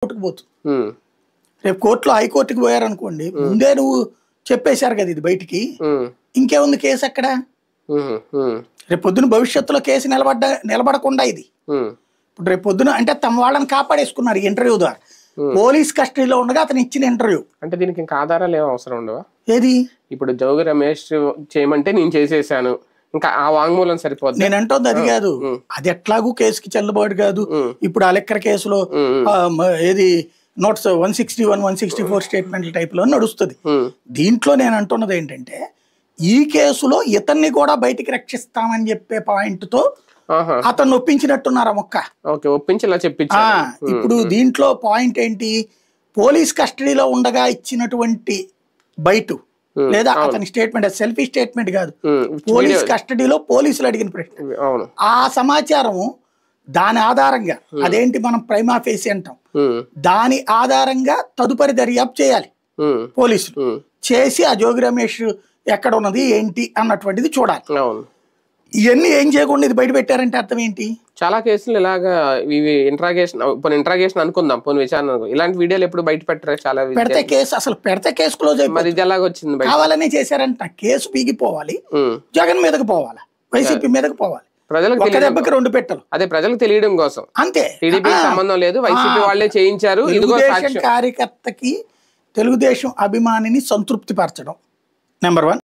కోర్టుకు పోతుంది. రేపు కోర్టులో హైకోర్టుకి పోయారనుకోండి, ముందే నువ్వు చెప్పేశారు కదా ఇది బయటికి, ఇంకేముంది కేసు అక్కడ. రేపు పొద్దున భవిష్యత్తులో కేసు నిలబడకుండా ఇది ఇప్పుడు రేపు పొద్దున అంటే తమ వాళ్ళని కాపాడేసుకున్నారు ఇంటర్వ్యూ ద్వారా. పోలీస్ కస్టడీలో ఉండగా అతను ఇచ్చిన ఇంటర్వ్యూ అంటే దీనికి ఇంకా ఆధారాలు ఏం అవసరం ఉండవా? ఏది ఇప్పుడు జోగి రమేష్ చేయమంటే నేను చేసేసాను, ఇంకా ఆ వాంగ్మూలం సరిపోద్ది. నేను అంటోంది అది కాదు, అది ఎట్లాగూ కేసుకి చెల్లుబాటు కాదు. ఇప్పుడు ఆ లెక్కర కేసులో ఏది నోట్స్ 161, 164 స్టేట్మెంట్ల టైప్ లో నడుస్తుంది. దీంట్లో నేను అంటున్నది ఏంటంటే, ఈ కేసులో ఇతన్ని కూడా బయటికి రక్షిస్తామని చెప్పే పాయింట్ తో అతను ఒప్పించినట్టున్నారు ఆ మొక్క. ఒప్పించి ఇప్పుడు దీంట్లో పాయింట్ ఏంటి, పోలీస్ కస్టడీలో ఉండగా ఇచ్చినటువంటి బయట లేదా అతని స్టేట్మెంట్, సెల్ఫీ స్టేట్మెంట్ కాదు, పోలీస్ కస్టడీలో పోలీసులు అడిగిన ప్రశ్న, ఆ సమాచారము దాని ఆధారంగా అదేంటి మనం ప్రైమా ఫేసి అంటాం, దాని ఆధారంగా తదుపరి దర్యాప్తు చేయాలి పోలీసులు. చేసి ఆ జోగి రమేష్ ఎక్కడ ఉన్నది ఏంటి అన్నటువంటిది చూడాలి. ఇవన్నీ ఏం చేయకుండా ఇది బయట పెట్టారంటే అర్థం ఏంటి? చాలా కేసులు ఇలాగా ఇవి ఇంట్రాగేషన్ అనుకుందాం, పోనీ విచారణ, ఇలాంటి వీడియోలు ఎప్పుడు బయట పెట్టారు? చాలా పెడితే కేసు అసలు పెడితే కేసు క్లోజ్ అయిపోయింది. ఇది ఎలాగ వచ్చింది? కావాలనే చేశారంట. కేసు పీగిపోవాలి, జగన్ మీదకి పోవాలి, వైసీపీ మీదకి పోవాలి, ప్రజలకు ఒక దెబ్బకి రెండు పెట్టలు. అదే ప్రజలకు తెలియడం కోసం అంతే, టీడీపీకి సంబంధం లేదు, వైసీపీ వాళ్ళే చేయించారు. తెలుగుదేశం కార్యకర్తకి తెలుగుదేశం అభిమానిని సంతృప్తి పరచడం నెంబర్ 1.